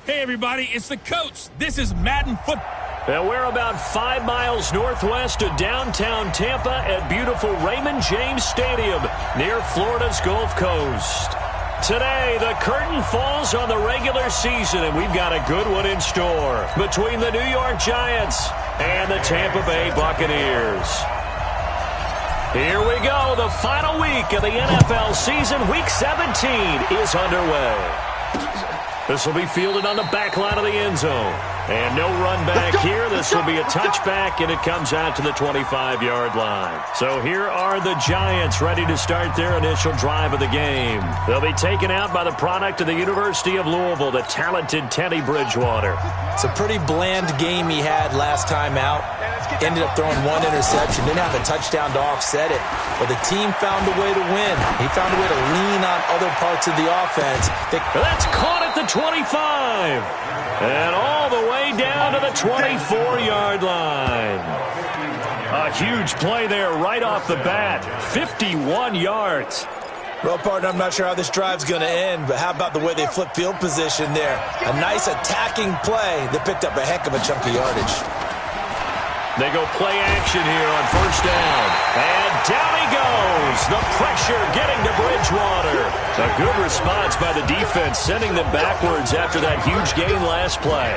Hey, everybody, it's the coach. This is Madden Football. And we're about 5 miles northwest of downtown Tampa at beautiful Raymond James Stadium near Florida's Gulf Coast. Today, the curtain falls on the regular season, and we've got a good one in store between the New York Giants and the Tampa Bay Buccaneers. Here we go. The final week of the NFL season. Week 17 is underway. This will be fielded on the back line of the end zone. And no run back here. This will be a touchback, and it comes out to the 25-yard line. So here are the Giants ready to start their initial drive of the game. They'll be taken out by the product of the University of Louisville, the talented Teddy Bridgewater. It's a pretty bland game he had last time out. Ended up throwing one interception. Didn't have a touchdown to offset it. But the team found a way to win. He found a way to lean on other parts of the offense. That's caught at the 25. And all the way down to the 24-yard line. A huge play there right off the bat. 51 yards. Well, partner, I'm not sure how this drive's going to end, but how about the way they flip field position there? A nice attacking play that picked up a heck of a chunk of yardage. They go play action here on first down. And down he goes. The pressure getting to Bridgewater. A good response by the defense, sending them backwards after that huge gain last play.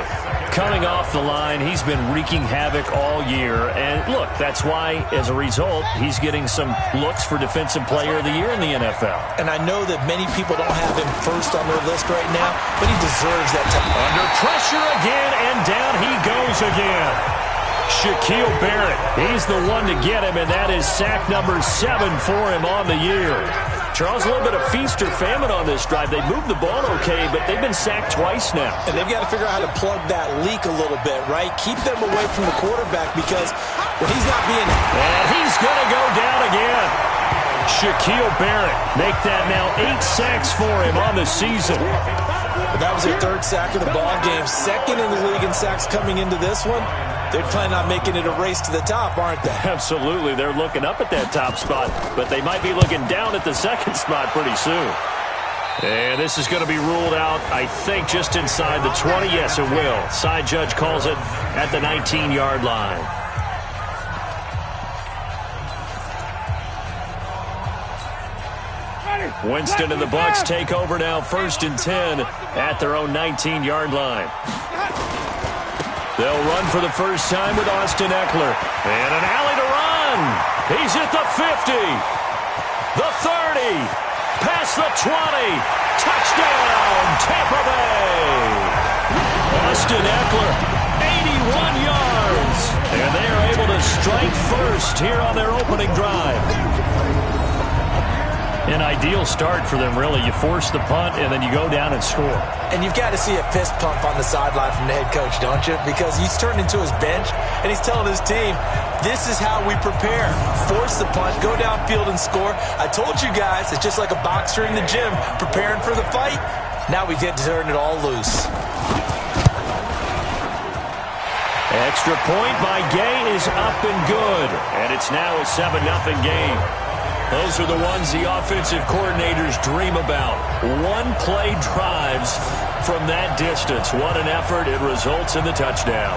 Coming off the line, he's been wreaking havoc all year. And look, that's why, as a result, he's getting some looks for Defensive Player of the Year in the NFL. And I know that many people don't have him first on their list right now, but he deserves that time. Under pressure again, and down he goes again. Shaquille Barrett, he's the one to get him, and that is sack number 7 for him on the year. Charles, a little bit of feast or famine on this drive. They moved the ball okay, but they've been sacked twice now. And they've got to figure out how to plug that leak a little bit, right? Keep them away from the quarterback because when he's not being... And he's going to go down again. Shaquille Barrett, make that now 8 sacks for him on the season. But that was their 3rd sack of the ball game. 2nd in the league in sacks coming into this one. They're planning on making it a race to the top, aren't they? Absolutely. They're looking up at that top spot, but they might be looking down at the 2nd spot pretty soon. And this is going to be ruled out, I think, just inside the 20. Yes, it will. Side judge calls it at the 19-yard line. Winston and the Bucs take over now, 1st and 10 at their own 19-yard line. They'll run for the first time with Austin Eckler. And an alley to run. He's at the 50. The 30. Past the 20. Touchdown, Tampa Bay. Austin Eckler, 81 yards. And they are able to strike first here on their opening drive. An ideal start for them, really. You force the punt, and then you go down and score. And you've got to see a fist pump on the sideline from the head coach, don't you? Because he's turned into his bench, and he's telling his team, this is how we prepare. Force the punt, go downfield and score. I told you guys, it's just like a boxer in the gym preparing for the fight. Now we get to turn it all loose. Extra point by Gay is up and good. And it's now a 7-0 game. Those are the ones the offensive coordinators dream about. One-play drives from that distance. What an effort. It results in the touchdown.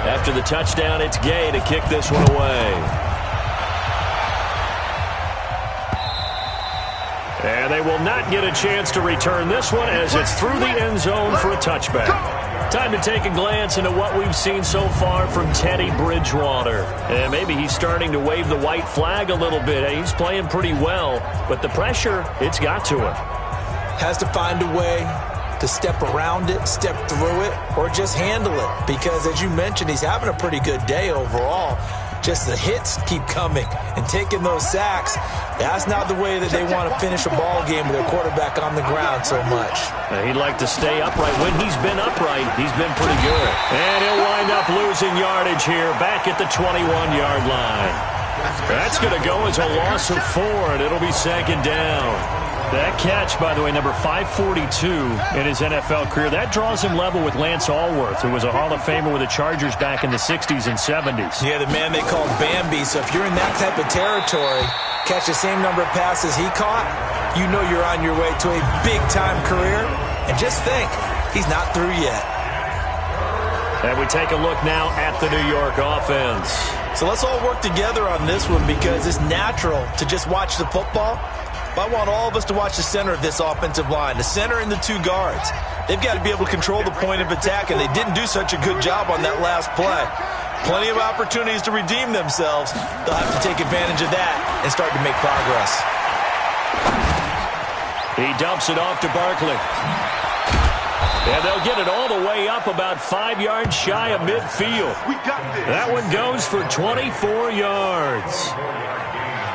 After the touchdown, it's Gay to kick this one away. And they will not get a chance to return this one as it's through the end zone for a touchback. Time to take a glance into what we've seen so far from Teddy Bridgewater. And maybe he's starting to wave the white flag a little bit. He's playing pretty well, but the pressure, it's got to him. Has to find a way to step around it, step through it, or just handle it. Because as you mentioned, he's having a pretty good day overall. Just the hits keep coming and taking those sacks. That's not the way that they want to finish a ball game with their quarterback on the ground so much. He'd like to stay upright. When he's been upright, he's been pretty good. And he'll wind up losing yardage here back at the 21-yard line. That's going to go as a loss of 4, and it'll be 2nd down. That catch, by the way, number 542 in his NFL career, that draws him level with Lance Allworth, who was a Hall of Famer with the Chargers back in the 60s and 70s. Yeah, the man they called Bambi. So if you're in that type of territory, catch the same number of passes he caught, you know you're on your way to a big-time career. And just think, he's not through yet. And we take a look now at the New York offense. So let's all work together on this one because it's natural to just watch the football. But I want all of us to watch the center of this offensive line, the center and the two guards. They've got to be able to control the point of attack, and they didn't do such a good job on that last play. Plenty of opportunities to redeem themselves. They'll have to take advantage of that and start to make progress. He dumps it off to Barkley. And they'll get it all the way up about 5 yards shy of midfield. That one goes for 24 yards.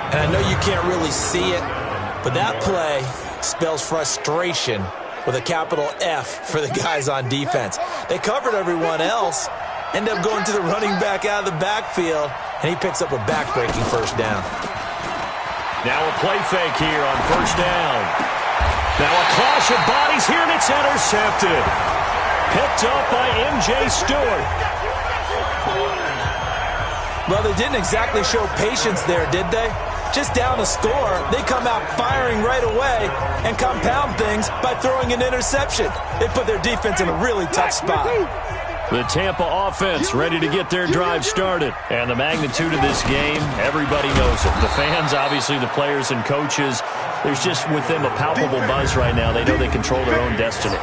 And I know you can't really see it, but that play spells frustration with a capital F for the guys on defense. They covered everyone else, end up going to the running back out of the backfield, and he picks up a back-breaking first down. Now a play fake here on first down. Now a clash of bodies here, and it's intercepted. Picked up by M.J. Stewart. Well, they didn't exactly show patience there, did they? Just down a score, they come out firing right away and compound things by throwing an interception. They put their defense in a really tough spot. The Tampa offense ready to get their drive started. And the magnitude of this game, everybody knows it. The fans, obviously the players and coaches, there's just with them a palpable buzz right now. They know they control their own destiny.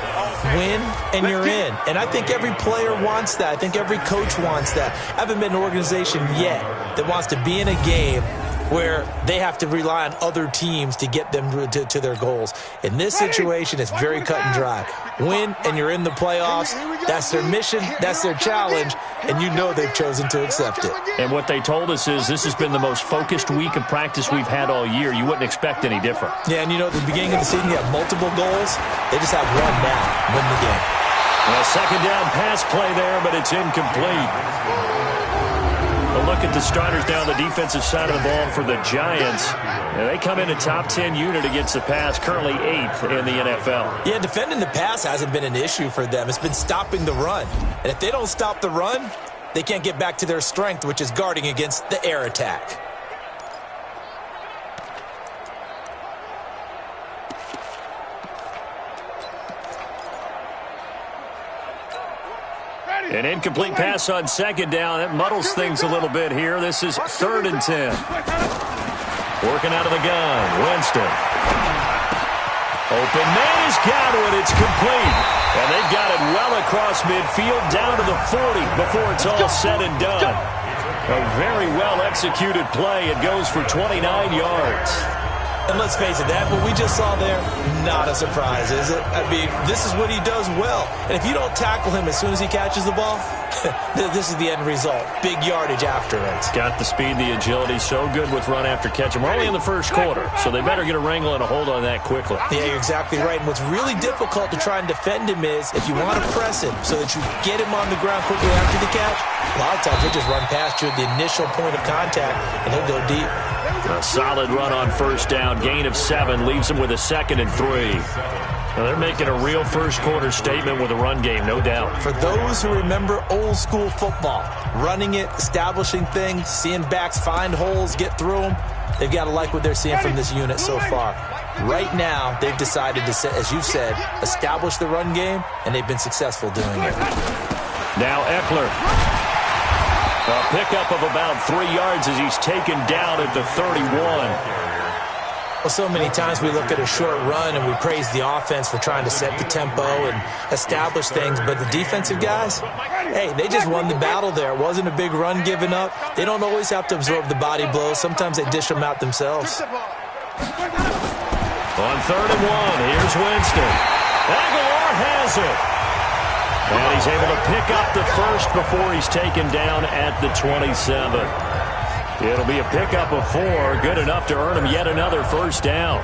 Win and you're in. And I think every player wants that. I think every coach wants that. I haven't been an organization yet that wants to be in a game where they have to rely on other teams to get them to their goals. In this situation, it's very cut and dry. Win, and you're in the playoffs. That's their mission. That's their challenge. And you know they've chosen to accept it. And what they told us is this has been the most focused week of practice we've had all year. You wouldn't expect any different. Yeah, and you know, at the beginning of the season, you have multiple goals. They just have one now. Win the game. A second down pass play there, but it's incomplete. A look at the starters down the defensive side of the ball for the Giants. And they come in a top 10 unit against the pass, currently 8th in the NFL. Yeah, defending the pass hasn't been an issue for them. It's been stopping the run. And if they don't stop the run, they can't get back to their strength, which is guarding against the air attack. An incomplete pass on second down. It muddles things a little bit here. This is 3rd and 10. Working out of the gun. Winston. Open man has got it. It's complete. And they've got it well across midfield down to the 40 before it's all said and done. A very well-executed play. It goes for 29 yards. And let's face it, that what we just saw there, not a surprise, is it? I mean, this is what he does well. And if you don't tackle him as soon as he catches the ball, this is the end result. Big yardage afterwards. Got the speed, the agility, so good with run after catch. And we're only in the first quarter, so they better get a wrangle and a hold on that quickly. Yeah, you're exactly right. And what's really difficult to try and defend him is if you want to press him so that you get him on the ground quickly after the catch, a lot of times he'll just run past you at the initial point of contact, and he'll go deep. A solid run on first down. Gain of 7 leaves them with a 2nd and 3. Now they're making a real first quarter statement with a run game, no doubt. For those who remember old school football, running it, establishing things, seeing backs find holes, get through them, they've got to like what they're seeing from this unit so far. Right now, they've decided to, as you said, establish the run game, and they've been successful doing it. Now Eckler. A pickup of about 3 yards as he's taken down at the 31. Well, so many times we look at a short run and we praise the offense for trying to set the tempo and establish things, but the defensive guys, hey, they just won the battle there. It wasn't a big run given up. They don't always have to absorb the body blows. Sometimes they dish them out themselves. On 3rd and 1, here's Winston. Aguilar has it. And he's able to pick up the first before he's taken down at the 27. It'll be a pickup of 4, good enough to earn him yet another first down.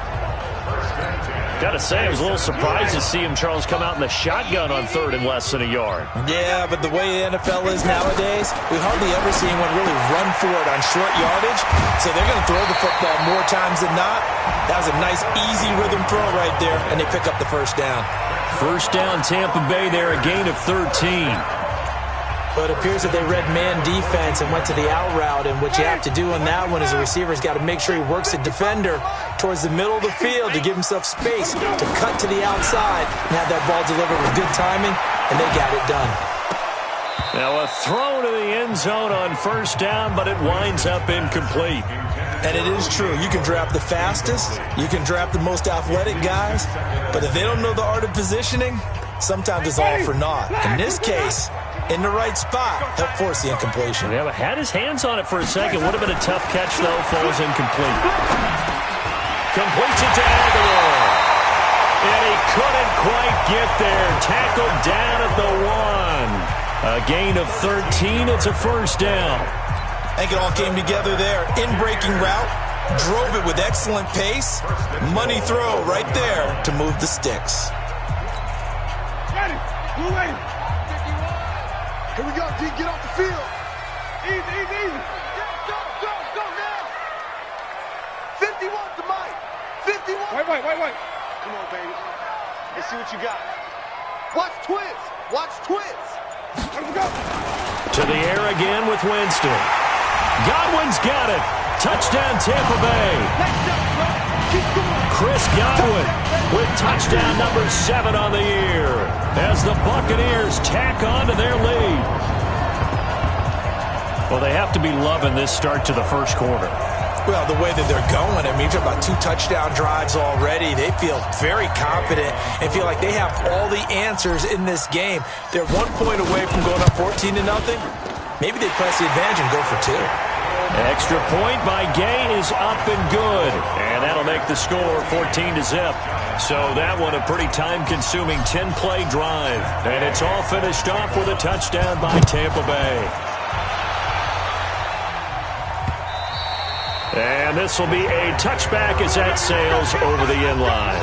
Got to say, I was a little surprised to see him, Charles, come out in the shotgun on third and less than a yard. Yeah, but the way the NFL is nowadays, we hardly ever see anyone really run for it on short yardage. So they're going to throw the football more times than not. That was a nice, easy rhythm throw right there, and they pick up the first down. First down, Tampa Bay there, a gain of 13. But it appears that they read man defense and went to the out route, and what you have to do on that one is the receiver's got to make sure he works the defender towards the middle of the field to give himself space to cut to the outside and have that ball delivered with good timing, and they got it done. Now a throw to the end zone on first down, but it winds up incomplete. And it is true. You can draft the fastest, you can draft the most athletic guys, but if they don't know the art of positioning, sometimes it's all for naught. In this case, in the right spot, help force the incompletion. Yeah, but had his hands on it for a second. Would have been a tough catch, though. Falls incomplete. Completes it to Aguilar. And he couldn't quite get there. Tackled down at the 1. A gain of 13. It's a first down. I think it all came together there. In-breaking route. Drove it with excellent pace. Money throw right there to move the sticks. Ready. Blue wave. Here we go, D. Get off the field. Easy, easy, easy. Go now. 51 to Mike. 51. Wait. Come on, baby. Let's see what you got. Watch twins. Here we go. To the air again with Winston. Godwin's got it. Touchdown, Tampa Bay. Chris Godwin with touchdown number 7 on the year as the Buccaneers tack on to their lead. Well, they have to be loving this start to the first quarter. Well, the way that they're going, I mean, you're talking about 2 touchdown drives already. They feel very confident and feel like they have all the answers in this game. They're 1 point away from going up 14-0. Maybe they press the advantage and go for 2. Extra point by Gay is up and good. And that'll make the score 14-0. So that one a pretty time-consuming 10-play drive. And it's all finished off with a touchdown by Tampa Bay. And this will be a touchback as that sails over the end line.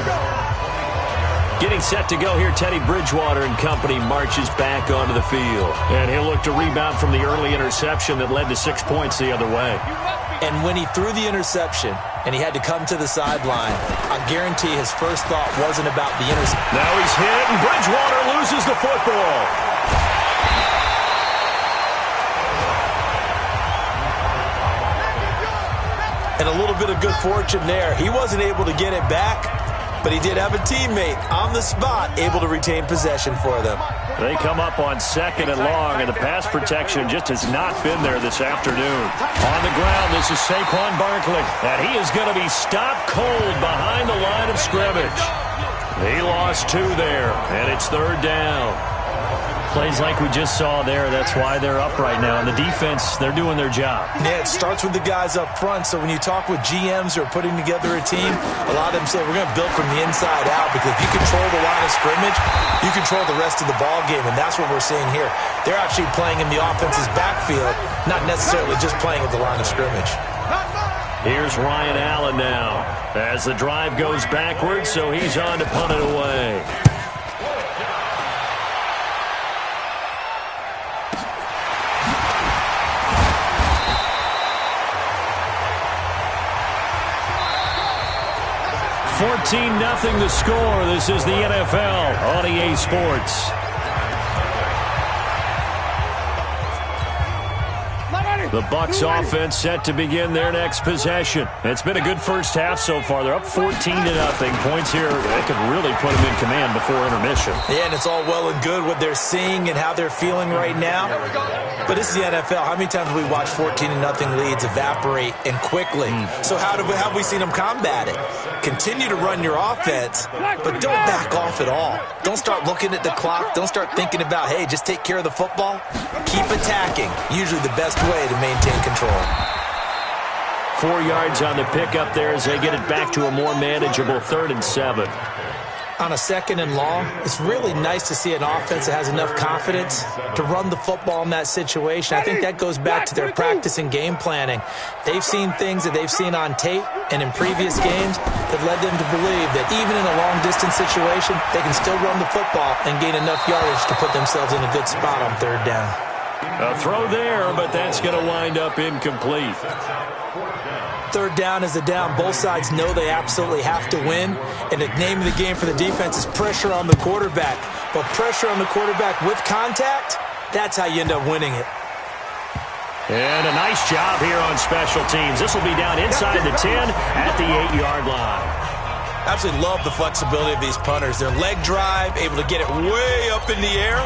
Getting set to go here, Teddy Bridgewater and company marches back onto the field. And he'll look to rebound from the early interception that led to 6 points the other way. And when he threw the interception and he had to come to the sideline, I guarantee his first thought wasn't about the interception. Now he's hit, and Bridgewater loses the football. And a little bit of good fortune there. He wasn't able to get it back, but he did have a teammate on the spot able to retain possession for them. They come up on 2nd and long, and the pass protection just has not been there this afternoon. On the ground, this is Saquon Barkley, and he is going to be stopped cold behind the line of scrimmage. He lost 2 there, and it's 3rd down. Plays like we just saw there, that's why they're up right now. And the defense, they're doing their job. Yeah, it starts with the guys up front. So when you talk with GMs who are putting together a team, a lot of them say we're going to build from the inside out, because if you control the line of scrimmage, you control the rest of the ball game, and that's what we're seeing here. They're actually playing in the offense's backfield, not necessarily just playing at the line of scrimmage. Here's Ryan Allen now as the drive goes backwards, so he's on to punt it away. $14-0 the score. This is the NFL on EA Sports. The Bucs offense set to begin their next possession. It's been a good first half so far. They're up 14-0. Points here, they could really put them in command before intermission. Yeah, and it's all well and good what they're seeing and how they're feeling right now. But this is the NFL. How many times have we watched 14-0 leads evaporate and quickly? So how have we seen them combat it? Continue to run your offense, but don't back off at all. Don't start looking at the clock. Don't start thinking about, hey, just take care of the football. Keep attacking. Usually the best way to maintain control. 4 yards on the pickup there as they get it back to a more manageable 3rd and 7. on a 2nd and long, it's really nice to see an offense that has enough confidence to run the football in that situation. I think that goes back to their practice and game planning. They've seen things that they've seen on tape and in previous games that led them to believe that even in a long-distance situation, they can still run the football and gain enough yardage to put themselves in a good spot on 3rd down. A throw there, but that's going to wind up incomplete. 3rd down is a down. Both sides know they absolutely have to win, and the name of the game for the defense is pressure on the quarterback. But pressure on the quarterback with contact, that's how you end up winning it. And a nice job here on special teams. This will be down inside the 10 at the 8-yard line. Absolutely love the flexibility of these punters. Their leg drive, able to get it way up in the air,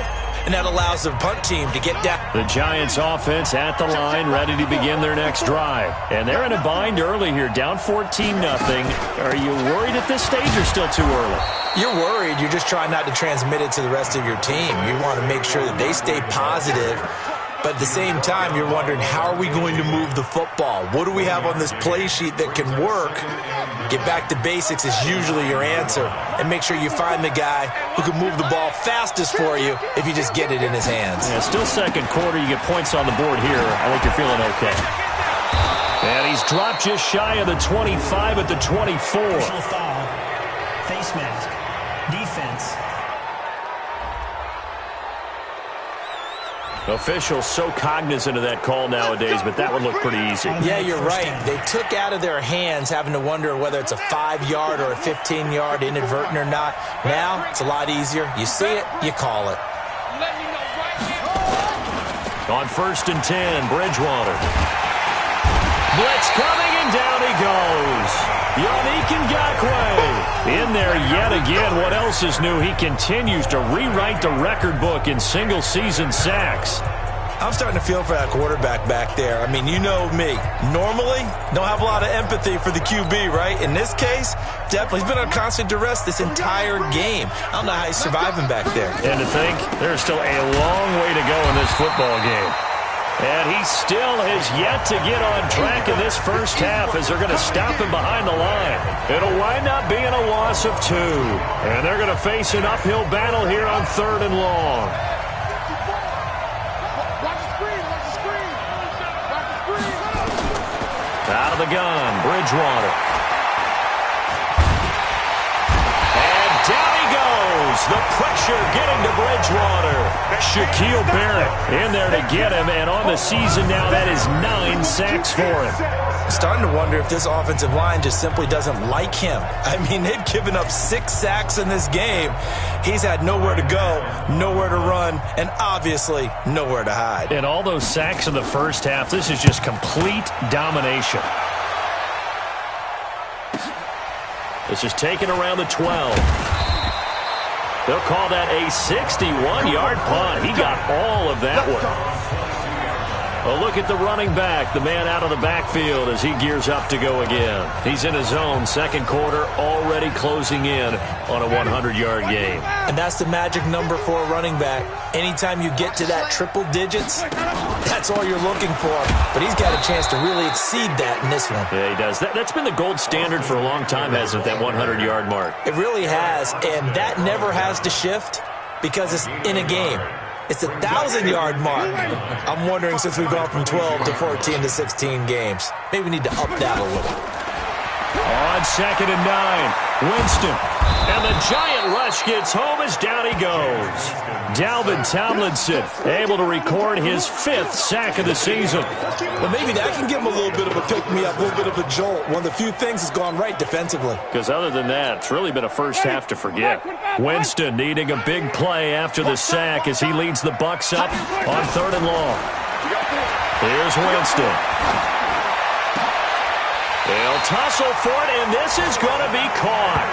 and that allows the punt team to get down. The Giants offense at the line, ready to begin their next drive. And they're in a bind early here, down 14-0. Are you worried at this stage or still too early? You're worried. You're just trying not to transmit it to the rest of your team. You want to make sure that they stay positive. But at the same time, you're wondering, how are we going to move the football? What do we have on this play sheet that can work? Get back to basics is usually your answer. And make sure you find the guy who can move the ball fastest for you if you just get it in his hands. Yeah, still 2nd quarter. You get points on the board here. I think you're feeling okay. And he's dropped just shy of the 25 at the 24. Personal foul. Face mask. Defense. Officials so cognizant of that call nowadays, but that would look pretty easy. Yeah, you're right. They took out of their hands having to wonder whether it's a 5-yard or a 15-yard inadvertent or not. Now, it's a lot easier. You see it, you call it. On 1st and 10, Bridgewater. Blitz coming, and down he goes. Yannick Ngakoue in there yet again. What else is new? He continues to rewrite the record book in single-season sacks. I'm starting to feel for that quarterback back there. I mean, you know me. Normally, don't have a lot of empathy for the QB, right? In this case, definitely. He's been on constant duress this entire game. I don't know how he's surviving back there. And to think, there's still a long way to go in this football game. And he still has yet to get on track in this first half as they're going to stop him behind the line. It'll wind up being a loss of 2. And they're going to face an uphill battle here on 3rd and long. Out of the gun, Bridgewater. And down he goes. The pressure getting to Bridgewater. Shaquille Barrett in there to get him, and on the season now, that is 9 sacks for him. Starting to wonder if this offensive line just simply doesn't like him. I mean, they've given up 6 sacks in this game. He's had nowhere to go, nowhere to run, and obviously nowhere to hide. And all those sacks in the first half, this is just complete domination. This is taken around the 12. They'll call that a 61-yard punt. He got all of that one. A look at the running back, the man out of the backfield as he gears up to go again. He's in his zone, 2nd quarter, already closing in on a 100-yard game. And that's the magic number for a running back. Anytime you get to that triple digits, that's all you're looking for. But he's got a chance to really exceed that in this one. Yeah, he does. That's been the gold standard for a long time, hasn't it, that 100-yard mark? It really has, and that never has to shift because it's in a game. It's a 1,000-yard mark. I'm wondering, since we've gone from 12 to 14 to 16 games, maybe we need to up that a little. On 2nd and 9, Winston. And the giant rush gets home as down he goes. Dalvin Tomlinson able to record his 5th sack of the season. Well, maybe that can give him a little bit of a pick-me-up, a little bit of a jolt. One of the few things has gone right defensively. Because other than that, it's really been a first half to forget. Winston needing a big play after the sack as he leads the Bucs up on 3rd and long. Here's Winston. They'll tussle for it, and this is going to be caught.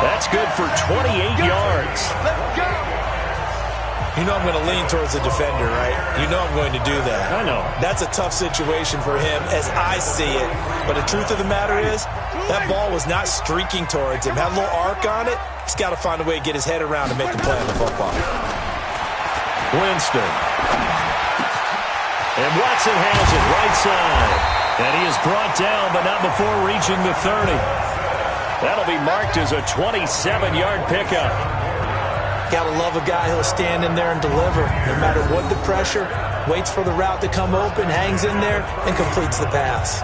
That's good for 28 yards. You know I'm going to lean towards the defender, right? You know I'm going to do that. I know. That's a tough situation for him as I see it. But the truth of the matter is, that ball was not streaking towards him. Had a little arc on it. He's got to find a way to get his head around and make a play on the football. Winston. And Watson has it right side. And he is brought down, but not before reaching the 30. That'll be marked as a 27-yard pickup. Gotta love a guy who'll stand in there and deliver. No matter what the pressure, waits for the route to come open, hangs in there, and completes the pass.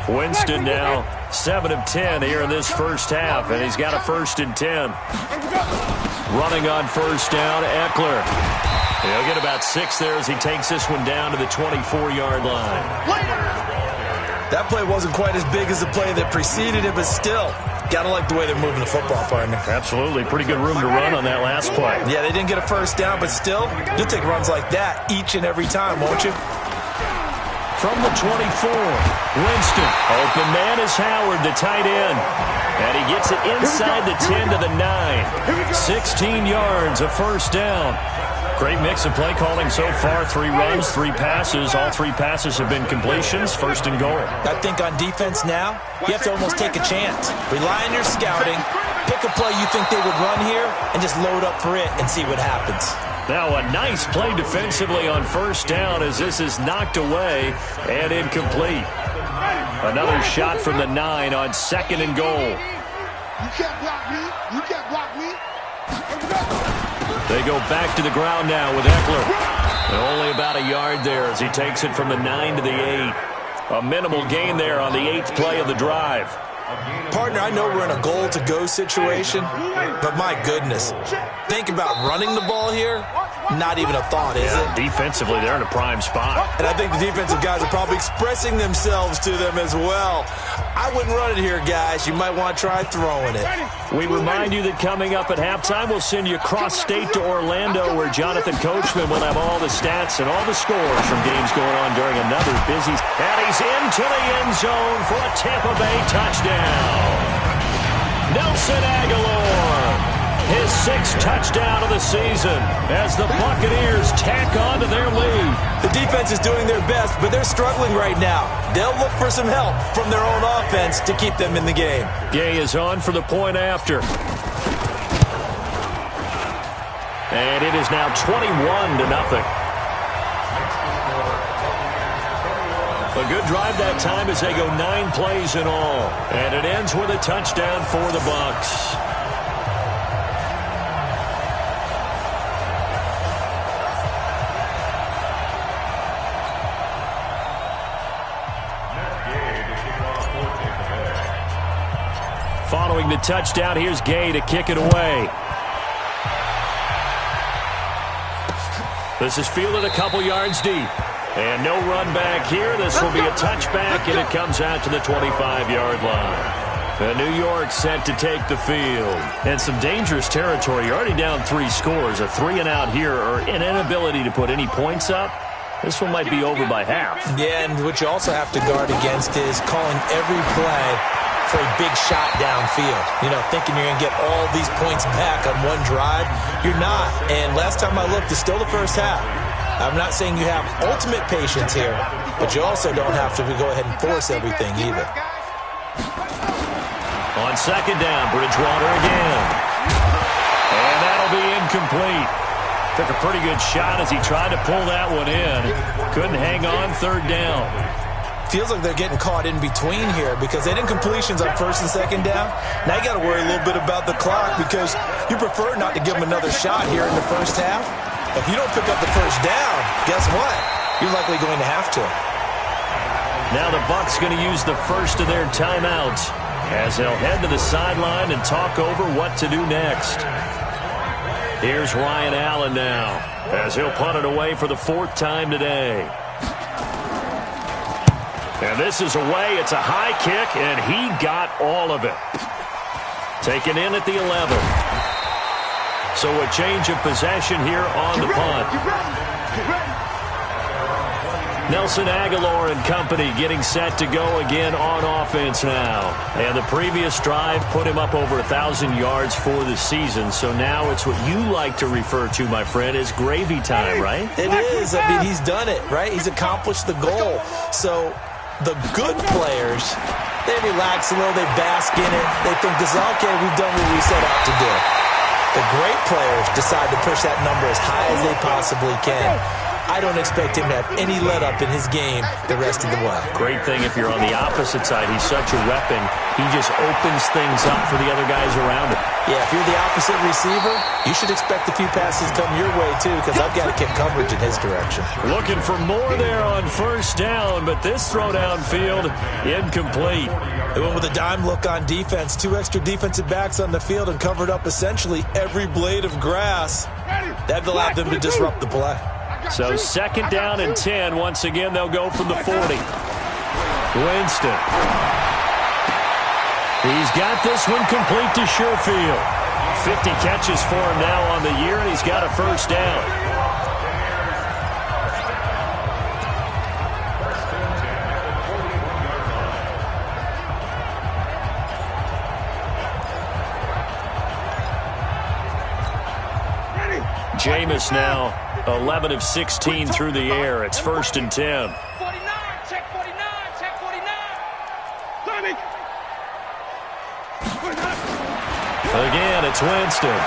Winston now 7 of 10 here in this first half, and he's got a 1st and 10. Running on first down, Eckler. He'll get about 6 there as he takes this one down to the 24-yard line. That play wasn't quite as big as the play that preceded it, but still, gotta like the way they're moving the football, partner. Absolutely. Pretty good room to run on that last play. Yeah, they didn't get a first down, but still, you'll take runs like that each and every time, won't you? From the 24, Winston. Open man is Howard, the tight end. And he gets it inside the 10 to the 9. 16 yards, a first down. Great mix of play calling so far. 3 runs, 3 passes. All 3 passes have been completions. 1st and goal. I think on defense now, you have to almost take a chance. Rely on your scouting. Pick a play you think they would run here and just load up for it and see what happens. Now a nice play defensively on first down as this is knocked away and incomplete. Another shot from the 9 on 2nd and goal. You can't block me. You can't block me. They go back to the ground now with Eckler. And only about a yard there as he takes it from the 9 to the 8. A minimal gain there on the 8th play of the drive. Partner, I know we're in a goal-to-go situation, but my goodness, think about running the ball here. Not even a thought, is it? Defensively, they're in a prime spot. And I think the defensive guys are probably expressing themselves to them as well. I wouldn't run it here, guys. You might want to try throwing it. We remind you that coming up at halftime, we'll send you cross-state to Orlando, where Jonathan Coachman will have all the stats and all the scores from games going on during another busy. And he's into the end zone for a Tampa Bay touchdown. Nelson Aguilar. His 6th touchdown of the season as the Buccaneers tack on to their lead. The defense is doing their best, but they're struggling right now. They'll look for some help from their own offense to keep them in the game. Gay is on for the point after. And it is now 21-0. A good drive that time as they go 9 plays in all. And it ends with a touchdown for the Bucs. Following the touchdown, here's Gay to kick it away. This is fielded a couple yards deep. And no run back here. This will be a touchback, and it comes out to the 25-yard line. And New York set to take the field. And some dangerous territory. You're already down 3 scores. A 3-and-out here, or an inability to put any points up. This one might be over by half. Yeah, and what you also have to guard against is calling every play for a big shot downfield. You know, thinking you're going to get all these points back on one drive. You're not. And last time I looked, it's still the first half. I'm not saying you have ultimate patience here, but you also don't have to go ahead and force everything either. On 2nd down, Bridgewater again. And that'll be incomplete. Took a pretty good shot as he tried to pull that one in. Couldn't hang on 3rd down. Feels like they're getting caught in between here because they didn't completions on 1st and 2nd down. Now you got to worry a little bit about the clock because you prefer not to give them another shot here in the first half. If you don't pick up the first down, guess what? You're likely going to have to. Now the Bucs going to use the first of their timeouts as they'll head to the sideline and talk over what to do next. Here's Ryan Allen now as he'll punt it away for the 4th time today. And this is away. It's a high kick, and he got all of it. Taken in at the 11. So a change of possession here on the punt. Nelson Aguilar and company getting set to go again on offense now. And the previous drive put him up over 1,000 yards for the season. So now it's what you like to refer to, my friend, as gravy time, right? It is. I mean, he's done it, right? He's accomplished the goal. So the good players, they relax a little, they bask in it. They think this is, okay, we've done what we set out to do. The great players decide to push that number as high as they possibly can. I don't expect him to have any let-up in his game the rest of the way. Great thing if you're on the opposite side. He's such a weapon. He just opens things up for the other guys around him. Yeah, if you're the opposite receiver, you should expect a few passes come your way, too, because I've got to get coverage in his direction. Looking for more there on first down, but this throw downfield, incomplete. They went with a dime look on defense. 2 extra defensive backs on the field and covered up essentially every blade of grass. That allowed them to disrupt the play. So 2nd down and 10. Once again, they'll go from the 40. Winston. He's got this one complete to Sherfield. 50 catches for him now on the year, and he's got a first down. Jameis now 11 of 16 through the air. It's 1st and 10. 49, check 49, check 49. Tommy. Again, it's Winston.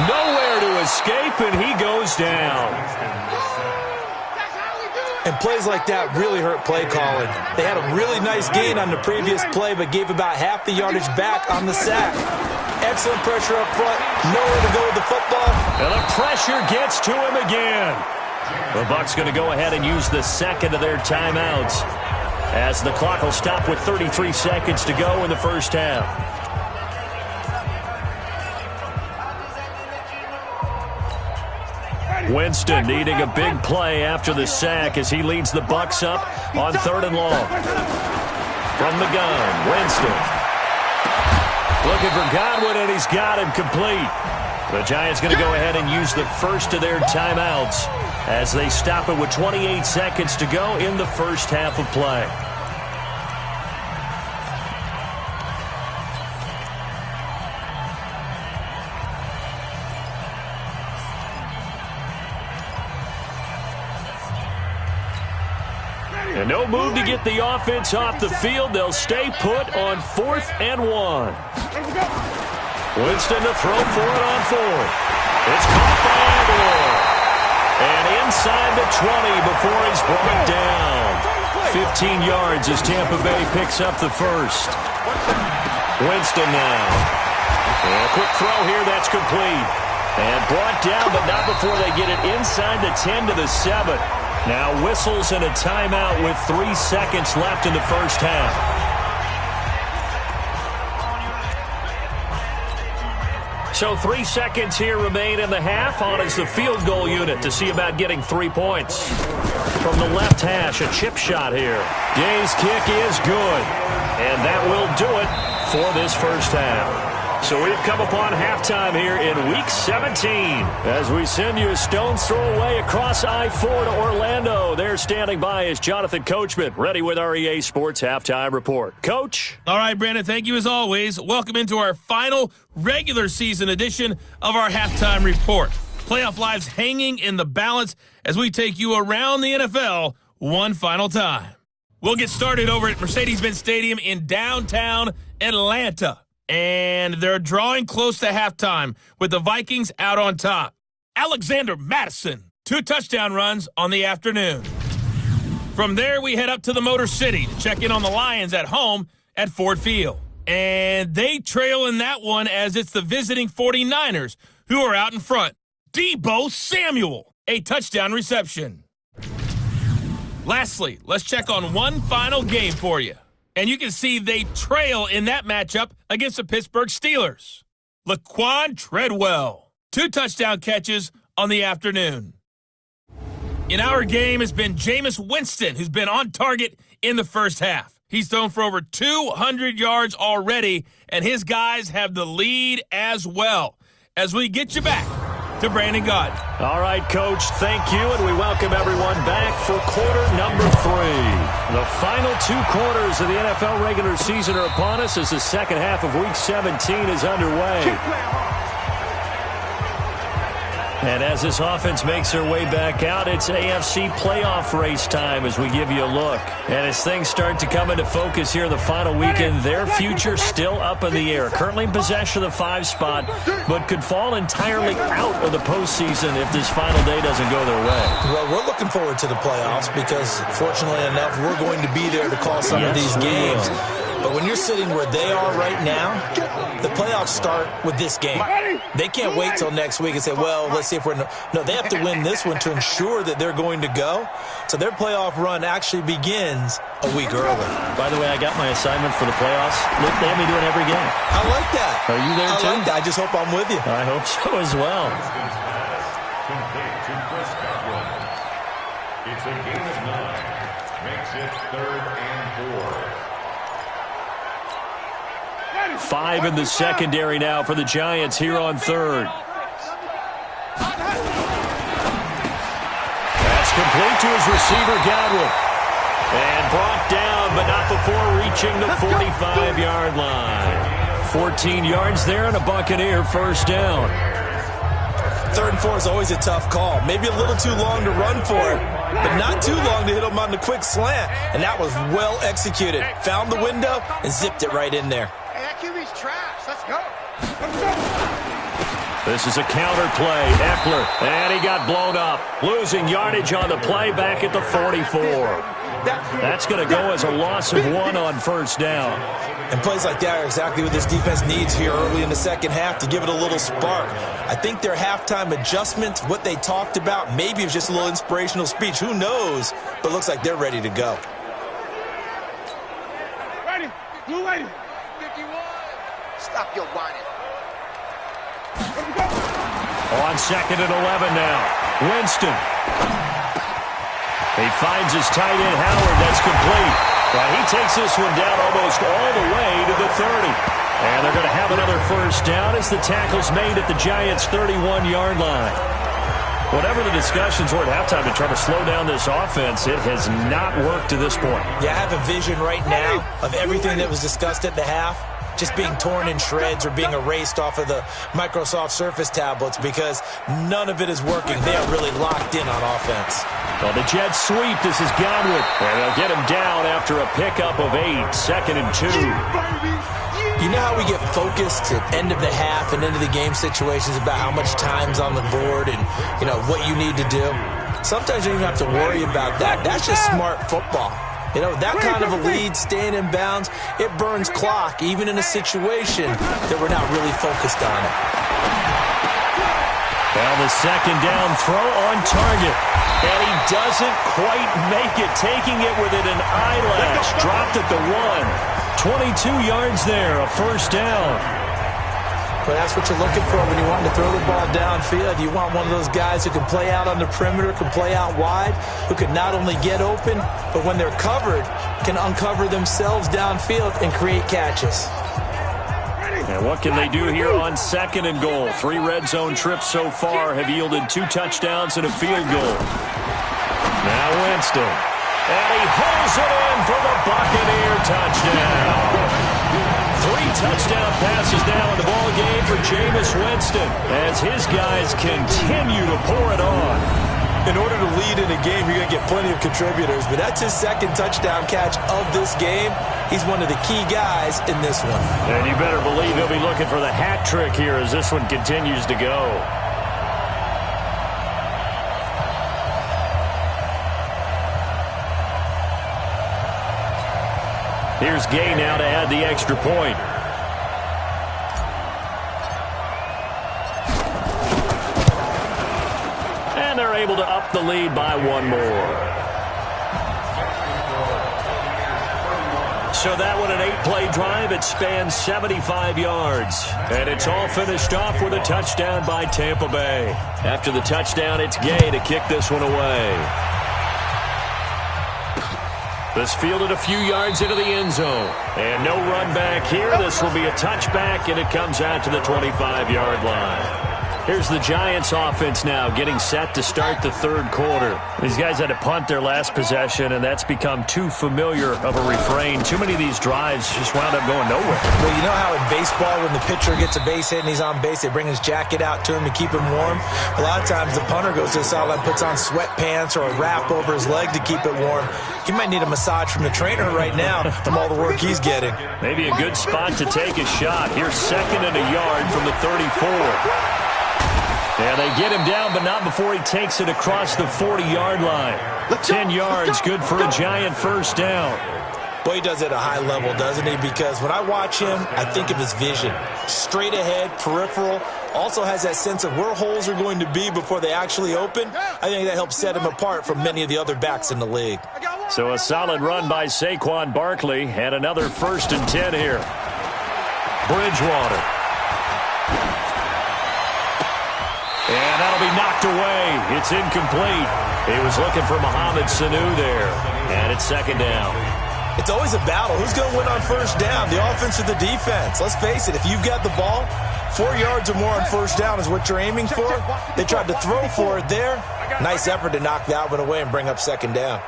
Nowhere to escape, and he goes down. And plays like that really hurt play calling. They had a really nice gain on the previous play, but gave about half the yardage back on the sack. Excellent pressure up front. Nowhere to go with the football. And the pressure gets to him again. The Bucs going to go ahead and use the second of their timeouts as the clock will stop with 33 seconds to go in the first half. Winston needing a big play after the sack as he leads the Bucs up on 3rd and long. From the gun, Winston. Looking for Godwin, and he's got him complete. The Giants going to go ahead and use the first of their timeouts as they stop it with 28 seconds to go in the first half of play. And no move to get the offense off the field. They'll stay put on 4th and 1. Winston to throw for it on 4th. It's caught by Aguilar. And inside the 20 before he's brought down. 15 yards as Tampa Bay picks up the first. Winston now. And a quick throw here, that's complete. And brought down, but not before they get it inside the 10 to the 7. Now whistles and a timeout with 3 seconds left in the first half. So 3 seconds here remain in the half. On is the field goal unit to see about getting 3 points. From the left hash, a chip shot here. Gay's kick is good. And that will do it for this first half. So we've come upon halftime here in Week 17 as we send you a stone's throw away across I-4 to Orlando. There standing by is Jonathan Coachman, ready with our EA Sports Halftime Report. Coach? All right, Brandon, thank you as always. Welcome into our final regular season edition of our Halftime Report. Playoff lives hanging in the balance as we take you around the NFL one final time. We'll get started over at Mercedes-Benz Stadium in downtown Atlanta. And they're drawing close to halftime with the Vikings out on top. Alexander Mattison, 2 touchdown runs on the afternoon. From there, we head up to the Motor City to check in on the Lions at home at Ford Field. And they trail in that one as it's the visiting 49ers who are out in front. Deebo Samuel, a touchdown reception. Lastly, let's check on one final game for you. And you can see they trail in that matchup against the Pittsburgh Steelers. Laquan Treadwell, 2 touchdown catches on the afternoon. In our game has been Jameis Winston, who's been on target in the first half. He's thrown for over 200 yards already, and his guys have the lead as well. As we get you back to Brandon Gaudin. All right, Coach, thank you, and we welcome everyone back for quarter number 3. The final 2 quarters of the NFL regular season are upon us as the second half of Week 17 is underway. And as this offense makes their way back out, it's AFC playoff race time as we give you a look. And as things start to come into focus here in the final weekend, their future still up in the air. Currently in possession of the 5 spot, but could fall entirely out of the postseason if this final day doesn't go their way. Well, we're looking forward to the playoffs because, fortunately enough, we're going to be there to call some of these games. But when you're sitting where they are right now, the playoffs start with this game. They can't wait till next week and say, well, let's see if we're... No, they have to win this one to ensure that they're going to go. So their playoff run actually begins a week early. By the way, I got my assignment for the playoffs. They have me doing every game. I like that. Are you there, too? I like that. I just hope I'm with you. I hope so as well. It's a game of 9. Makes it 3rd and 4. 5 in the secondary now for the Giants here on 3rd. That's complete to his receiver, Godwin. And brought down, but not before reaching the 45-yard line. 14 yards there and a Buccaneer first down. 3rd and 4 is always a tough call. Maybe a little too long to run for it, but not too long to hit him on the quick slant. And that was well executed. Found the window and zipped it right in there. QB's trash. Let's go. This is a counter play. Eckler, and he got blown up. Losing yardage on the play back at the 44. That's going to go as a loss of 1 on first down. And plays like that are exactly what this defense needs here early in the second half to give it a little spark. I think their halftime adjustments, what they talked about, maybe it was just a little inspirational speech. Who knows? But it looks like they're ready to go. Ready. Blue lady. 51. Stop your whining. On 2nd and 11 now. Winston. He finds his tight end, Howard. That's complete. But he takes this one down almost all the way to the 30. And they're going to have another first down as the tackle's made at the Giants' 31-yard line. Whatever the discussions were at halftime to try to slow down this offense, it has not worked to this point. Yeah, I have a vision right now of everything that was discussed at the half just being torn in shreds or being erased off of the Microsoft Surface tablets because none of it is working. They are really locked in on offense. Well, the Jets sweep. This is Godwin. And they'll get him down after a pickup of 8. 2nd and 2. You know how we get focused at end of the half and end of the game situations about how much time's on the board and, you know, what you need to do? Sometimes you don't even have to worry about that. That's just smart football. You know, that kind of a lead, staying in bounds, it burns clock, even in a situation that we're not really focused on it. Well, the second down throw on target. And he doesn't quite make it, taking it within an eyelash. Dropped at the 1. 22 yards there, a first down. But that's what you're looking for when you want to throw the ball downfield. You want one of those guys who can play out on the perimeter, can play out wide, who can not only get open, but when they're covered, can uncover themselves downfield and create catches. And what can they do here on 2nd and goal? 3 red zone trips so far have yielded 2 touchdowns and a field goal. Now Winston. And he holds it in for the Buccaneer touchdown. 3 touchdown passes now in the ball game for Jameis Winston as his guys continue to pour it on. In order to lead in a game, you're going to get plenty of contributors, but that's his 2nd touchdown catch of this game. He's one of the key guys in this one. And you better believe he'll be looking for the hat trick here as this one continues to go. Here's Gay now to add the extra point. And they're able to up the lead by 1 more. So that one, an 8-play drive. It spans 75 yards. And it's all finished off with a touchdown by Tampa Bay. After the touchdown, it's Gay to kick this one away. This fielded a few yards into the end zone. And no run back here. This will be a touchback, and it comes out to the 25-yard line. Here's the Giants offense now getting set to start the third quarter. These guys had to punt their last possession, and that's become too familiar of a refrain. Too many of these drives just wound up going nowhere. Well, you know how in baseball when the pitcher gets a base hit and he's on base, they bring his jacket out to him to keep him warm? A lot of times the punter goes to the sideline, puts on sweatpants or a wrap over his leg to keep it warm. He might need a massage from the trainer right now from all the work he's getting. Maybe a good spot to take a shot. Here's 2nd and a yard from the 34. Yeah, they get him down, but not before he takes it across the 40-yard line. 10 yards, good for a Giant first down. Boy, he does it at a high level, doesn't he? Because when I watch him, I think of his vision. Straight ahead, peripheral. Also has that sense of where holes are going to be before they actually open. I think that helps set him apart from many of the other backs in the league. So a solid run by Saquon Barkley, and another 1st and 10 here. Bridgewater. And that'll be knocked away. It's incomplete. He was looking for Mohamed Sanu there. And it's 2nd down. It's always a battle. Who's going to win on first down, the offense or the defense? Let's face it, if you've got the ball, 4 yards or more on first down is what you're aiming for. They tried to throw for it there. Nice effort to knock that one away and bring up 2nd down.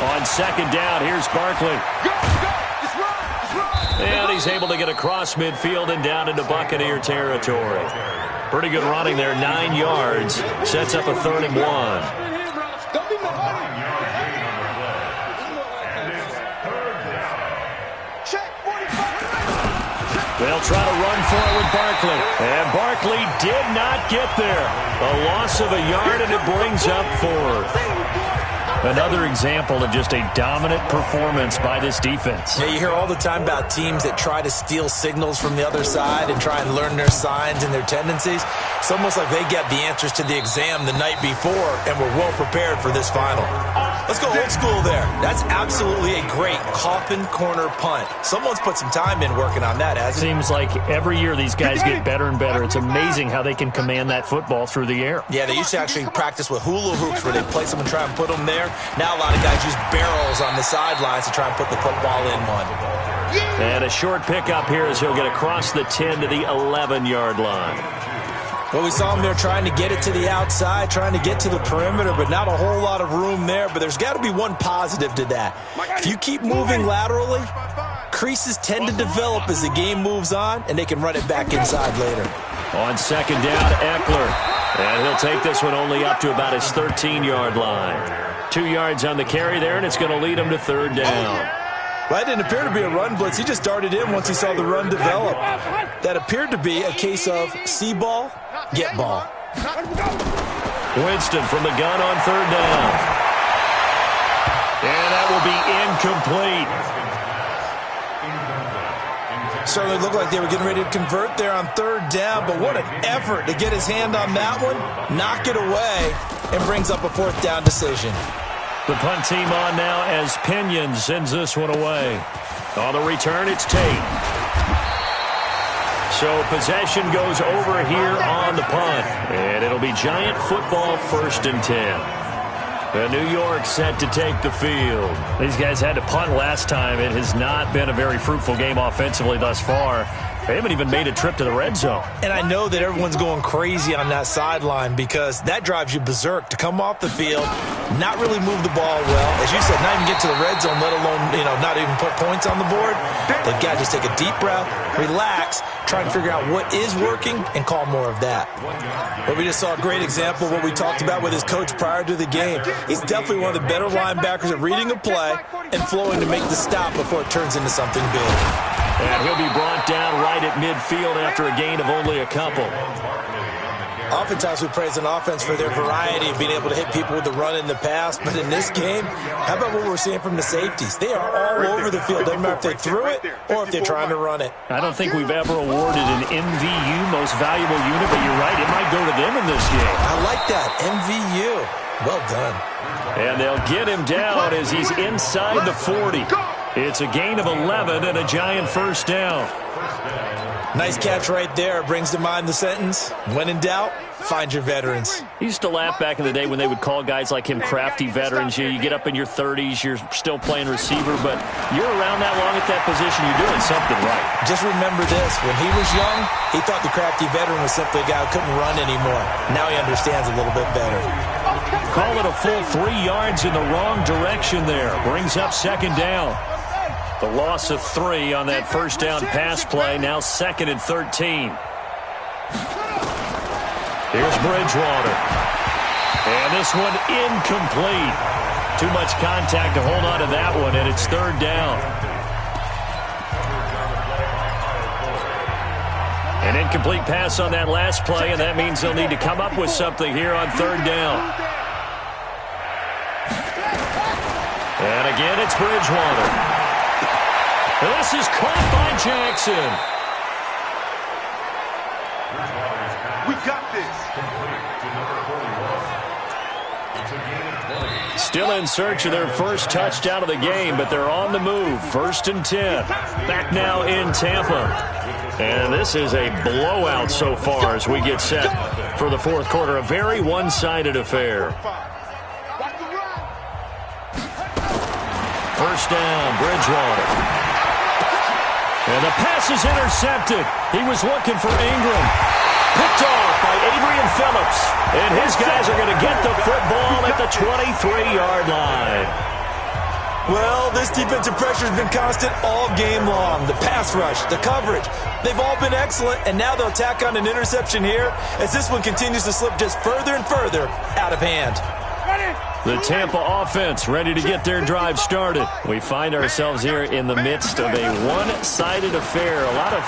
On 2nd down, here's Barkley. And he's able to get across midfield and down into Buccaneer territory. Pretty good running there, 9 yards. Sets up a 3rd and 1. They'll try to run for it with Barkley. And Barkley did not get there. A loss of a yard, and it brings up 4th. Another example of just a dominant performance by this defense. Yeah, you hear all the time about teams that try to steal signals from the other side and try and learn their signs and their tendencies. It's almost like they get the answers to the exam the night before and were well prepared for this final. Let's go old school there. That's absolutely a great coffin corner punt. Someone's put some time in working on that, hasn't it? Seems like every year these guys get better and better. It's amazing how they can command that football through the air. Yeah, they used to actually practice with hula hoops where they place them and try and put them there. Now a lot of guys use barrels on the sidelines to try and put the football in one. And a short pickup here as he'll get across the 10 to the 11-yard line. Well, we saw him there trying to get it to the outside, trying to get to the perimeter, but not a whole lot of room there. But there's got to be one positive to that. If you keep moving laterally, creases tend to develop as the game moves on, and they can run it back inside later. On 2nd down, Eckler. And he'll take this one only up to about his 13-yard line. 2 yards on the carry there, and it's going to lead him to 3rd down. Well, that didn't appear to be a run blitz. He just darted in once he saw the run develop. That appeared to be a case of see ball, get ball. Winston from the gun on 3rd down. And that will be incomplete. Certainly looked like they were getting ready to convert there on 3rd down, but what an effort to get his hand on that one, knock it away, and brings up a 4th down decision. The punt team on now as Pinion sends this one away. On the return, it's Tate. So possession goes over here on the punt, and it'll be Giant football 1st and 10. The New York set to take the field. These guys had to punt last time. It has not been a very fruitful game offensively thus far. They haven't even made a trip to the red zone. And I know that everyone's going crazy on that sideline because that drives you berserk to come off the field, not really move the ball well. As you said, not even get to the red zone, let alone, not even put points on the board. They've got to just take a deep breath, relax, try and figure out what is working and call more of that. But we just saw a great example of what we talked about with his coach prior to the game. He's definitely one of the better linebackers at reading a play and flowing to make the stop before it turns into something big. And he'll be brought down right at midfield after a gain of only a couple. Oftentimes we praise an offense for their variety of being able to hit people with the run in the pass. But in this game, how about what we're seeing from the safeties? They are all over the field. Doesn't matter if they threw it or if they're trying to run it. I don't think we've ever awarded an MVU, most valuable unit, but you're right, it might go to them in this game. I like that, MVU. Well done. And they'll get him down as he's inside the 40. It's a gain of 11 and a Giant first down. Nice catch right there. Brings to mind the sentence, when in doubt, find your veterans. He used to laugh back in the day when they would call guys like him crafty veterans. You get up in your 30s, you're still playing receiver, but you're around that long at that position, you're doing something right. Just remember this. When he was young, he thought the crafty veteran was simply a guy who couldn't run anymore. Now he understands a little bit better. Call it a full 3 yards in the wrong direction there. Brings up second down. The loss of 3 on that first down pass play. Now 2nd and 13. Here's Bridgewater. And this one incomplete. Too much contact to hold on to that one, and it's 3rd down. An incomplete pass on that last play, and that means they'll need to come up with something here on 3rd down. And again, it's Bridgewater. This is caught by Jackson. We got this. Still in search of their first touchdown of the game, but they're on the move. 1st and 10. Back now in Tampa. And this is a blowout so far as we get set for the 4th quarter. A very one-sided affair. 1st down, Bridgewater. And the pass is intercepted. He was looking for Ingram. Picked off by Adrian Phillips. And his guys are going to get the football at the 23-yard line. Well, this defensive pressure has been constant all game long. The pass rush, the coverage, they've all been excellent. And now they'll tack on an interception here as this one continues to slip just further and further out of hand. The Tampa offense ready to get their drive started. We find ourselves here in the midst of a one-sided affair. A lot of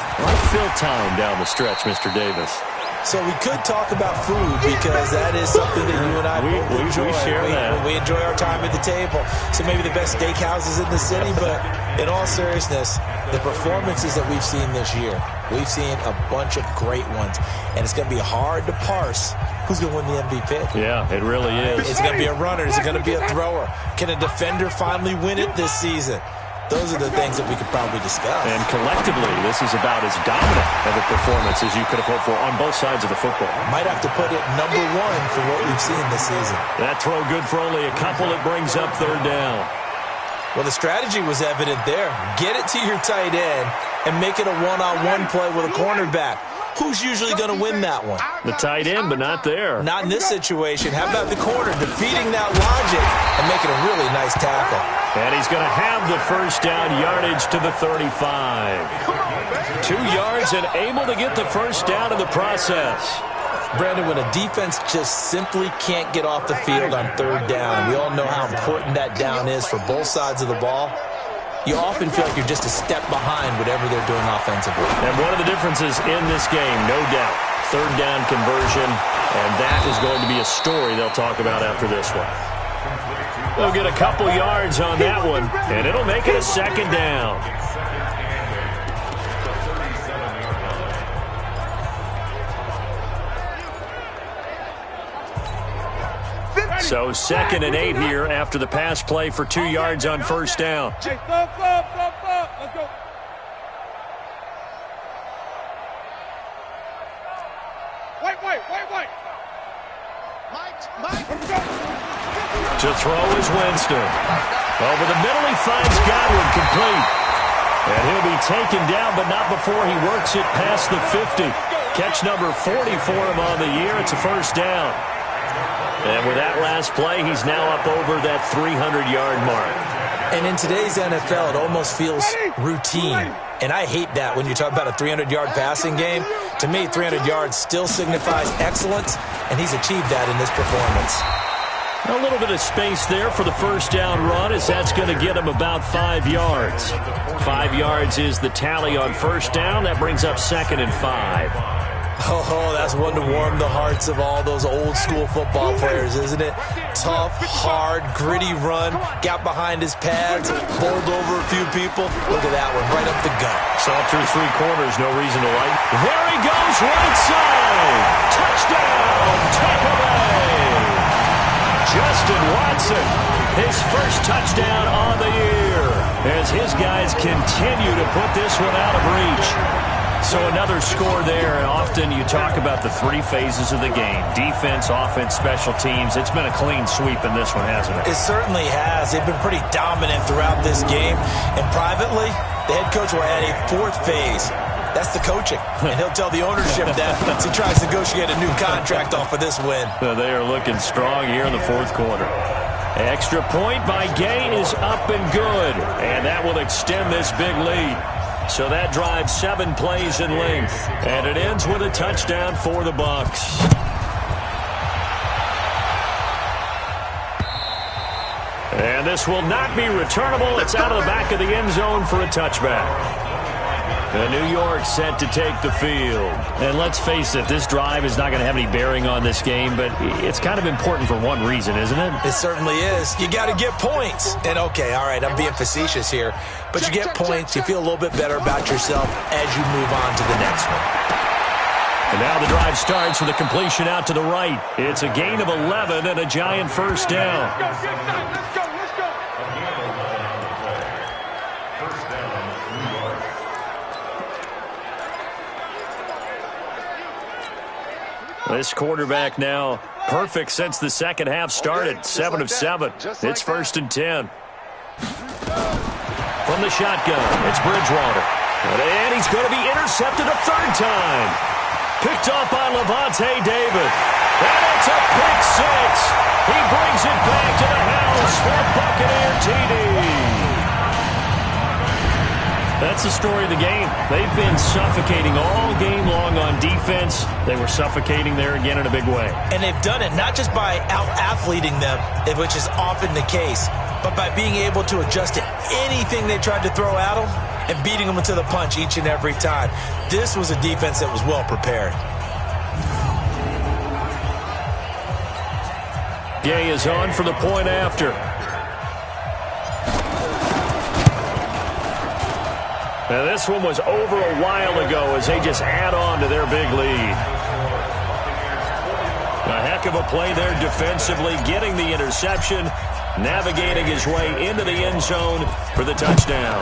fill time down the stretch, Mr. Davis. So we could talk about food because that is something that you and I both enjoy. We share that. We enjoy our time at the table. So maybe the best steakhouses in the city, but in all seriousness, the performances that we've seen this year, we've seen a bunch of great ones, and it's going to be hard to parse who's going to win the MVP. Yeah, it really is. Is it going to be a runner? Is it going to be a thrower? Can a defender finally win it this season? Those are the things that we could probably discuss. And collectively, this is about as dominant of a performance as you could have hoped for on both sides of the football. Might have to put it #1 for what we've seen this season. That throw good for only a couple. It brings up 3rd down. Well, the strategy was evident there. Get it to your tight end and make it a one-on-one play with a cornerback. Who's usually going to win that one? The tight end, but not there. Not in this situation. How about the corner defeating that logic and making a really nice tackle? And he's going to have the first down, yardage to the 35. 2 yards and able to get the first down in the process. Brandon, when a defense just simply can't get off the field on 3rd down, and we all know how important that down is for both sides of the ball, you often feel like you're just a step behind whatever they're doing offensively. And one of the differences in this game, no doubt, 3rd down conversion, and that is going to be a story they'll talk about after this one. They'll get a couple yards on that one, and it'll make it a 2nd down. So 2nd and 8 here after the pass play for 2 yards on 1st down. Hey, stop. Let's go. Wait. Mike. To throw is Winston. Over the middle, he finds Godwin complete. And he'll be taken down, but not before he works it past the 50. Catch number 40 for him on the year. It's a 1st down. And with that last play, he's now up over that 300-yard mark. And in today's NFL, it almost feels routine. And I hate that when you talk about a 300-yard passing game. To me, 300 yards still signifies excellence, and he's achieved that in this performance. A little bit of space there for the first down run, as that's going to get him about 5 yards. 5 yards is the tally on first down. That brings up 2nd and 5. Oh, that's one to warm the hearts of all those old-school football players, isn't it? Tough, hard, gritty run, got behind his pads, bowled over a few people. Look at that one, right up the gut. Saw through 3 quarters, no reason to like. There he goes, right side. Touchdown, Tampa Bay. Justin Watson, his first touchdown on the year, as his guys continue to put this one out of reach. So another score there, and often you talk about the three phases of the game. Defense, offense, special teams. It's been a clean sweep in this one, hasn't it? It certainly has. They've been pretty dominant throughout this game. And privately, the head coach will add a fourth phase. That's the coaching. And he'll tell the ownership that as he tries to negotiate a new contract off of this win. They are looking strong here in the fourth quarter. Extra point by Gay is up and good. And that will extend this big lead. So that drives 7 plays in length. And it ends with a touchdown for the Bucs. And this will not be returnable. It's out of the back of the end zone for a touchback. And New York set to take the field. And let's face it, this drive is not going to have any bearing on this game, but it's kind of important for one reason, isn't it? It certainly is. You got to get points. And, okay, all right, I'm being facetious here, but you get points, you feel a little bit better about yourself as you move on to the next one. And now the drive starts with a completion out to the right. It's a gain of 11 and a Giant first down. Let's go. This quarterback now perfect since the second half started. 7 of 7. It's 1st and 10. From the shotgun, it's Bridgewater. And he's going to be intercepted a third time. Picked off by Levante David. And it's a pick six. He brings it back to the house for Buccaneer TD. That's the story of the game. They've been suffocating all game long on defense. They were suffocating there again in a big way. And they've done it not just by out-athleting them, which is often the case, but by being able to adjust to anything they tried to throw at them and beating them to the punch each and every time. This was a defense that was well prepared. Gay is on for the point after. Now this one was over a while ago as they just add on to their big lead. A heck of a play there defensively, getting the interception, navigating his way into the end zone for the touchdown.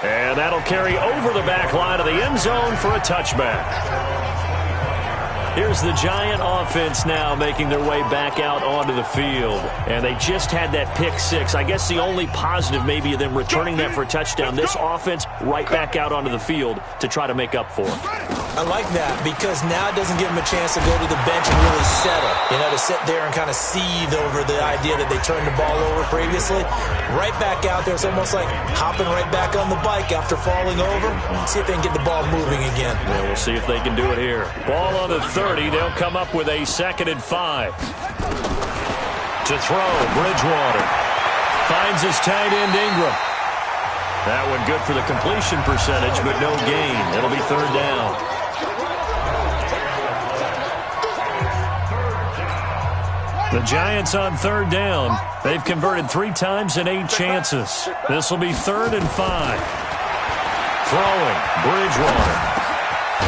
And that'll carry over the back line of the end zone for a touchback. Here's the Giant offense now making their way back out onto the field. And they just had that pick six. I guess the only positive maybe of them returning that for a touchdown. This offense right back out onto the field to try to make up for it. I like that because now it doesn't give them a chance to go to the bench and really settle. You know, to sit there and kind of seethe over the idea that they turned the ball over previously. Right back out there. It's almost like hopping right back on the bike after falling over. See if they can get the ball moving again. Yeah, we'll see if they can do it here. Ball on the 30. They'll come up with a 2nd and 5. To throw, Bridgewater. Finds his tight end, Ingram. That one good for the completion percentage, but no gain. It'll be 3rd down. The Giants on 3rd down. They've converted 3 times in 8 chances. This will be 3rd and 5. Throwing, Bridgewater.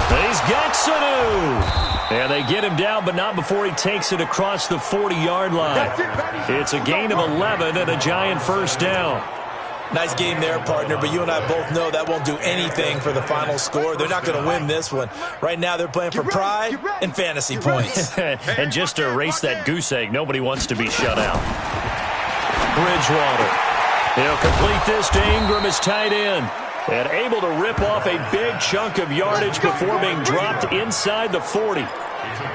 He's got Sanu. And they get him down, but not before he takes it across the 40-yard line. It's a gain of 11 and a Giant first down. Nice game there, partner, but you and I both know that won't do anything for the final score. They're not going to win this one. Right now they're playing for pride and fantasy points. And just to erase that goose egg, nobody wants to be shut out. Bridgewater. He'll complete this to Ingram as tight end. And able to rip off a big chunk of yardage before being dropped inside the 40.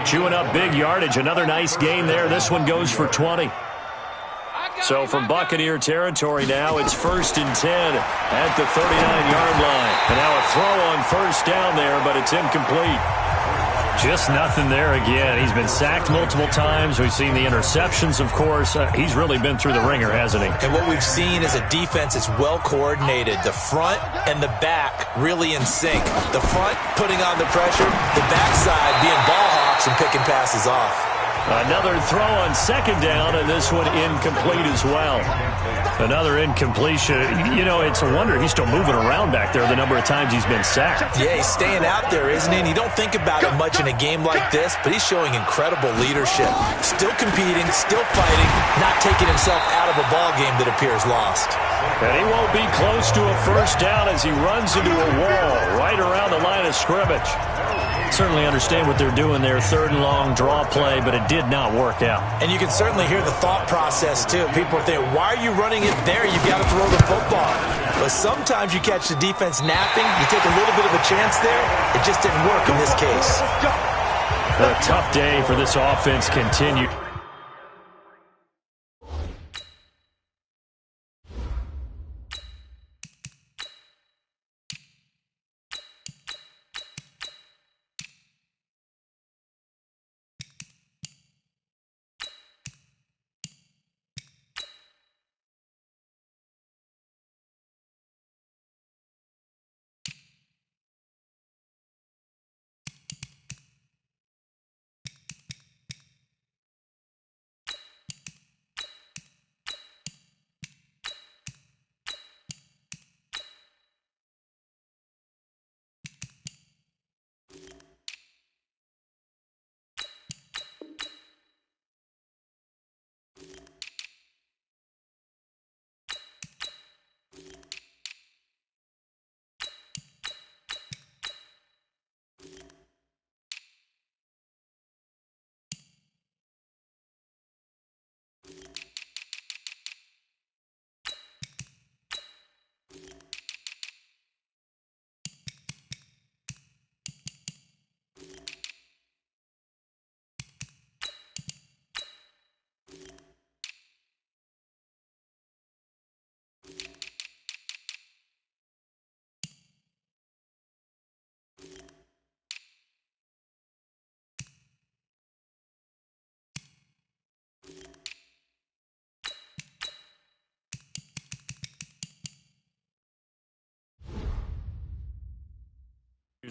Chewing up big yardage. Another nice gain there. This one goes for 20. So from Buccaneer territory now, it's 1st and 10 at the 39-yard line. And now a throw on 1st down there, but it's incomplete. Just nothing there again. He's been sacked multiple times. We've seen the interceptions, of course. He's really been through the ringer, hasn't he? And what we've seen is a defense that's well coordinated. The front and the back really in sync. The front putting on the pressure, the backside being ball hawks and picking passes off. Another throw on second down, and this one incomplete as well. Another incompletion. You know, it's a wonder he's still moving around back there the number of times he's been sacked. Yeah, he's staying out there, isn't he? And you don't think about it much in a game like this, but he's showing incredible leadership. Still competing, still fighting, not taking himself out of a ball game that appears lost. And he won't be close to a first down as he runs into a wall right around the line of scrimmage. Certainly understand what they're doing there, third and long draw play, but it did not work out. And you can certainly hear the thought process, too. People are thinking, why are you running it there? You've got to throw the football. But sometimes you catch the defense napping. You take a little bit of a chance there. It just didn't work in this case. A tough day for this offense continued.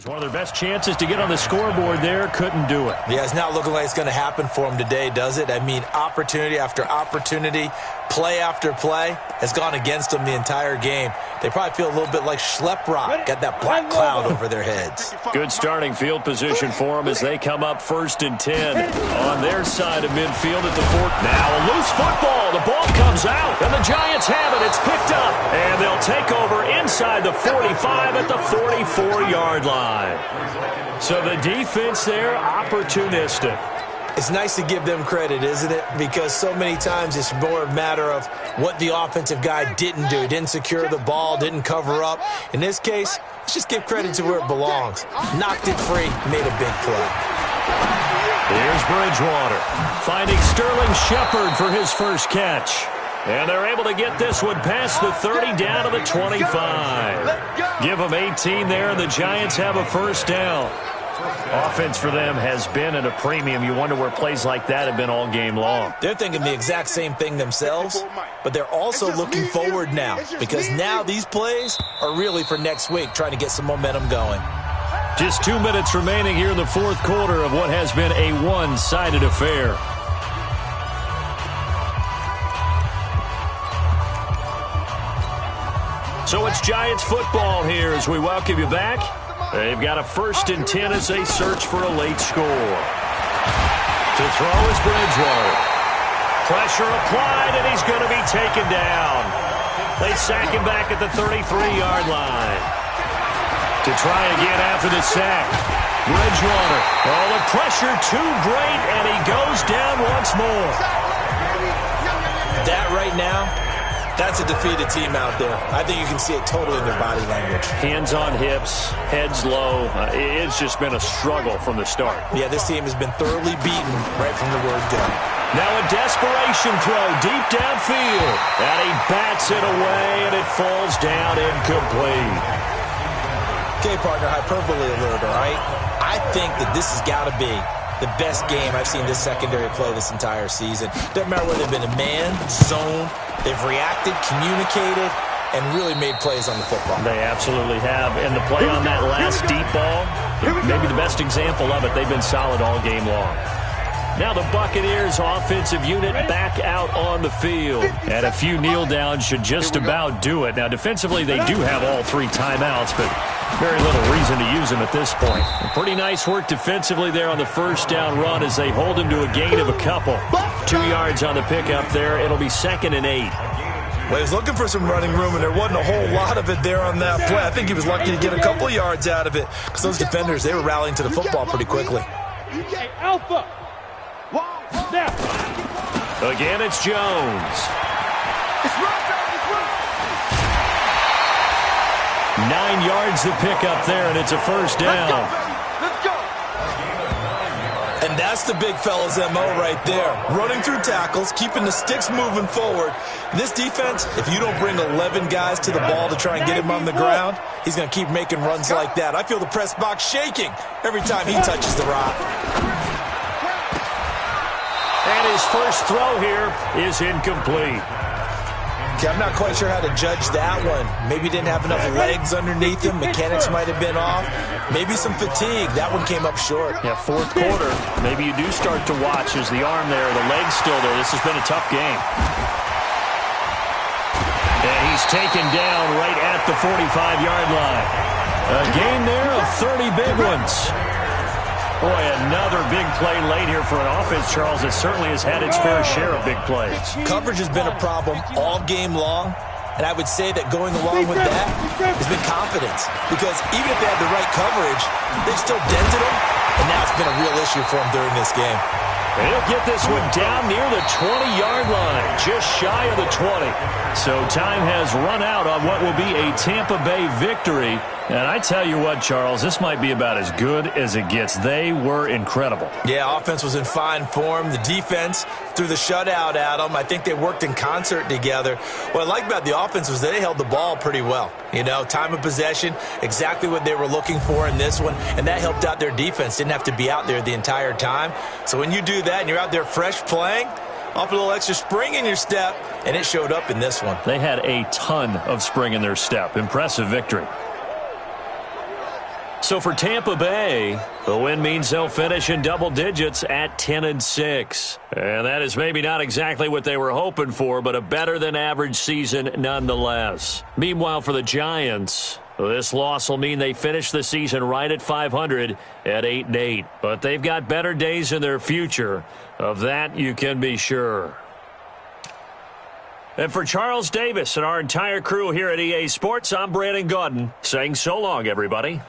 One of their best chances to get on the scoreboard there. Couldn't do it. Yeah, it's not looking like it's going to happen for him today, does it? I mean, opportunity after opportunity, play after play has gone against them the entire game. They probably feel a little bit like Schlepp Rock, got that black cloud over their heads. Good starting field position for them as they come up 1st and 10 on their side of midfield at the 4. Now a loose football. The ball comes out, and the Giants have it. It's picked up, and they'll take over inside the 45 at the 44-yard line. So the defense there, opportunistic. It's nice to give them credit, isn't it? Because so many times it's more a matter of what the offensive guy didn't do. Didn't secure the ball, didn't cover up. In this case, let's just give credit to where it belongs. Knocked it free, made a big play. Here's Bridgewater finding Sterling Shepard for his first catch. And they're able to get this one past the 30 down to the 25. Give them 18 there, and the Giants have a first down. Offense for them has been at a premium. You wonder where plays like that have been all game long. They're thinking the exact same thing themselves, but they're also looking forward now because now these plays are really for next week, trying to get some momentum going. Just 2 minutes remaining here in the fourth quarter of what has been a one-sided affair. So it's Giants football here as we welcome you back. They've got a 1st and 10 as they search for a late score. To throw is Bridgewater. Pressure applied, and he's going to be taken down. They sack him back at the 33-yard line. To try again after the sack. Bridgewater. Oh, the pressure too great, and he goes down once more. That right now, that's a defeated team out there. I think you can see it totally in their body language. Hands on hips, heads low. It's just been a struggle from the start. Yeah, this team has been thoroughly beaten right from the word go. Now a desperation throw deep downfield. And he bats it away, and it falls down incomplete. Okay, partner, hyperbole alert, all right? I think that this has got to be the best game I've seen this secondary play this entire season. Doesn't matter whether they've been a man, zone, they've reacted, communicated, and really made plays on the football. They absolutely have. And the play on that last deep ball, maybe the best example of it, they've been solid all game long. Now the Buccaneers offensive unit back out on the field. And a few kneel downs should just about do it. Now defensively they do have all 3 timeouts, but very little reason to use them at this point. Pretty nice work defensively there on the first down run as they hold him to a gain of a couple. 2 yards on the pickup there. It'll be 2nd and 8. Well, he was looking for some running room, and there wasn't a whole lot of it there on that play. I think he was lucky to get a couple of yards out of it because those defenders, they were rallying to the football pretty quickly. Alpha. Snap. Again, it's Jones. 9 yards to pick up there, and it's a first down. Let's go. And that's the big fella's MO right there. Running through tackles, keeping the sticks moving forward. This defense, if you don't bring 11 guys to the ball to try and get him on the ground, he's going to keep making runs like that. I feel the press box shaking every time he touches the rock. And his first throw here is incomplete. Okay, I'm not quite sure how to judge that one. Maybe he didn't have enough legs underneath him. Mechanics might have been off. Maybe some fatigue. That one came up short. Yeah, fourth quarter. Maybe you do start to watch as the arm there, the leg's still there. This has been a tough game. And he's taken down right at the 45-yard line. A gain there of 30 big ones. Boy, another big play late here for an offense, Charles, that certainly has had its fair share of big plays. Coverage has been a problem all game long, and I would say that going along with that has been confidence. Because even if they had the right coverage, they've still dented them, and now it's been a real issue for them during this game. He'll get this one down near the 20-yard line, just shy of the 20. So time has run out on what will be a Tampa Bay victory. And I tell you what, Charles, this might be about as good as it gets. They were incredible. Yeah, offense was in fine form. The defense threw the shutout at them. I think they worked in concert together. What I like about the offense was they held the ball pretty well. You know, time of possession, exactly what they were looking for in this one, and that helped out their defense. Didn't have to be out there the entire time. So when you do that and you're out there fresh playing, off a little extra spring in your step, and it showed up in this one. They had a ton of spring in their step. Impressive victory. So for Tampa Bay, the win means they'll finish in double digits at 10-6. And that is maybe not exactly what they were hoping for, but a better-than-average season nonetheless. Meanwhile, for the Giants, this loss will mean they finish the season right at 500 at 8-8. But they've got better days in their future. Of that, you can be sure. And for Charles Davis and our entire crew here at EA Sports, I'm Brandon Gaudin saying so long, everybody.